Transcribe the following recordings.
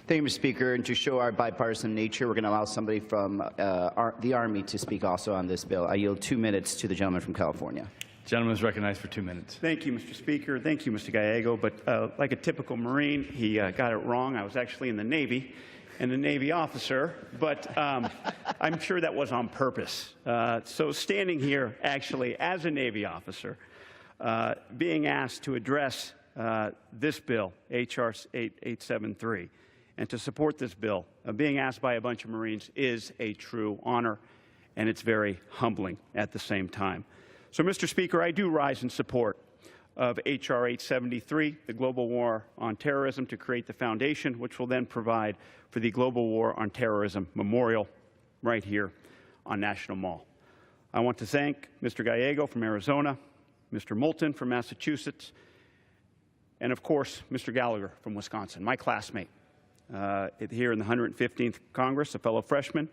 Thank you, Mr. Speaker. And to show our bipartisan nature, we're going to allow somebody from the Army to speak also on this bill. I yield 2 minutes to the gentleman from California. The gentleman is recognized for 2 minutes. Thank you, Mr. Speaker. Thank you, Mr. Gallego. But like a typical Marine, he got it wrong. I was actually in the Navy and a Navy officer, but I'm sure that was on purpose. So standing here actually as a Navy officer, being asked to address this bill, H.R. 873, and to support this bill, being asked by a bunch of Marines is a true honor, and it's very humbling at the same time. So, Mr. Speaker, I do rise in support of H.R. 873, the Global War on Terrorism, to create the foundation, which will then provide for the Global War on Terrorism Memorial right here on National Mall. I want to thank Mr. Gallego from Arizona, Mr. Moulton from Massachusetts, and, of course, Mr. Gallagher from Wisconsin, my classmate here in the 115th Congress, a fellow freshman.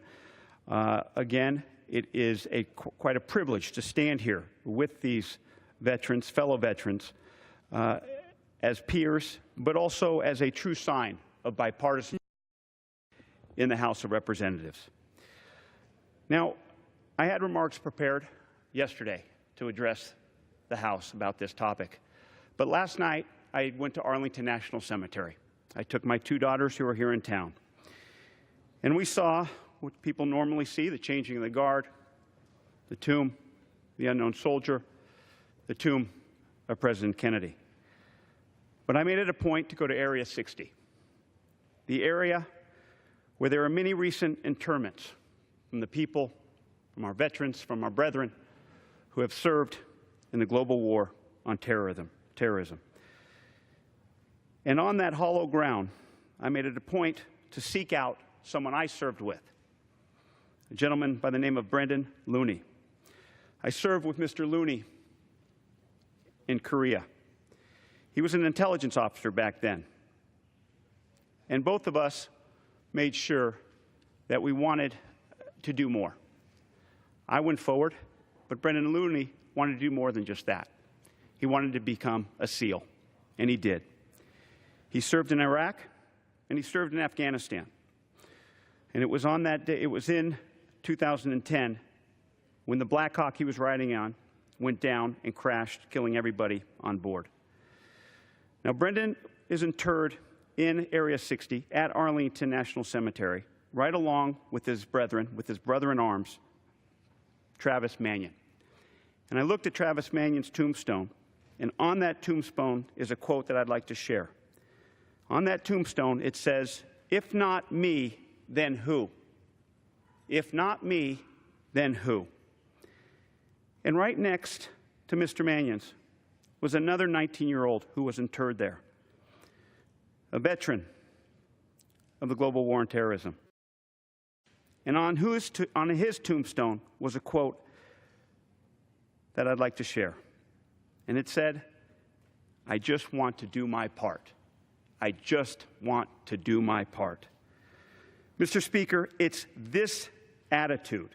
Again, it is quite a privilege to stand here with these veterans, fellow veterans, as peers, but also as a true sign of bipartisanship in the House of Representatives. Now, I had remarks prepared yesterday to address the House about this topic, but last night I went to Arlington National Cemetery. I took my 2 daughters who are here in town, and we saw what people normally see: the changing of the guard, the tomb, the unknown soldier, the tomb of President Kennedy. But I made it a point to go to Area 60, the area where there are many recent interments from the people, from our veterans, from our brethren who have served in the global war on terrorism. And on that hollow ground, I made it a point to seek out someone I served with, a gentleman by the name of Brendan Looney. I served with Mr. Looney in Korea. He was an intelligence officer back then. And both of us made sure that we wanted to do more. I went forward, but Brendan Looney wanted to do more than just that. He wanted to become a SEAL, and he did. He served in Iraq, and he served in Afghanistan. And it was on that day, it was in 2010, when the Black Hawk he was riding on went down and crashed, killing everybody on board. Now, Brendan is interred in Area 60 at Arlington National Cemetery, right along with his brethren, with his brother in arms, Travis Manion. And I looked at Travis Manion's tombstone, and on that tombstone is a quote that I'd like to share. On that tombstone, it says, "If not me, then who? If not me, then who?" And right next to Mr. Manion's was another 19-year-old who was interred there, a veteran of the global war on terrorism. And on his tombstone was a quote that I'd like to share. And it said, "I just want to do my part. I just want to do my part." Mr. Speaker, it's this attitude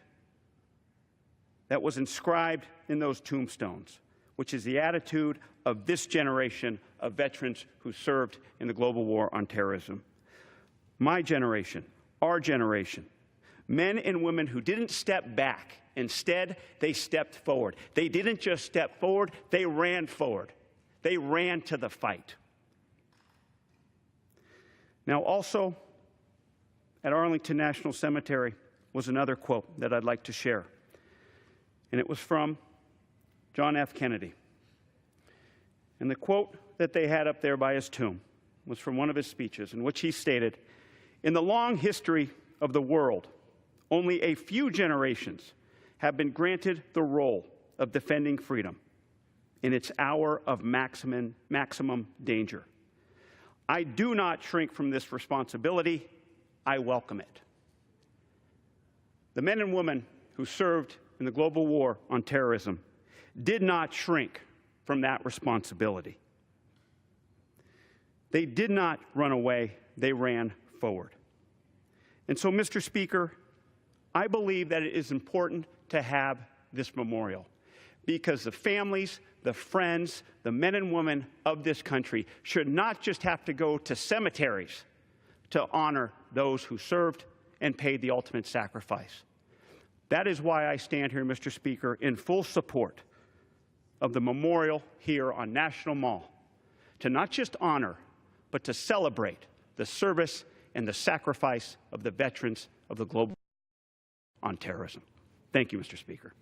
that was inscribed in those tombstones, which is the attitude of this generation of veterans who served in the global war on terrorism. My generation, our generation, men and women who didn't step back. Instead, they stepped forward. They didn't just step forward, they ran forward. They ran to the fight. Now, also at Arlington National Cemetery was another quote that I'd like to share. And it was from John F. Kennedy. And the quote that they had up there by his tomb was from one of his speeches, in which he stated, "In the long history of the world, only a few generations have been granted the role of defending freedom in its hour of maximum danger. I do not shrink from this responsibility. I welcome it." The men and women who served in the global war on terrorism did not shrink from that responsibility. They did not run away. They ran forward. And so, Mr. Speaker, I believe that it is important to have this memorial, because the families, the friends, the men and women of this country should not just have to go to cemeteries to honor those who served and paid the ultimate sacrifice. That is why I stand here, Mr. Speaker, in full support of the memorial here on National Mall, to not just honor, but to celebrate the service and the sacrifice of the veterans of the global war on terrorism. Thank you, Mr. Speaker.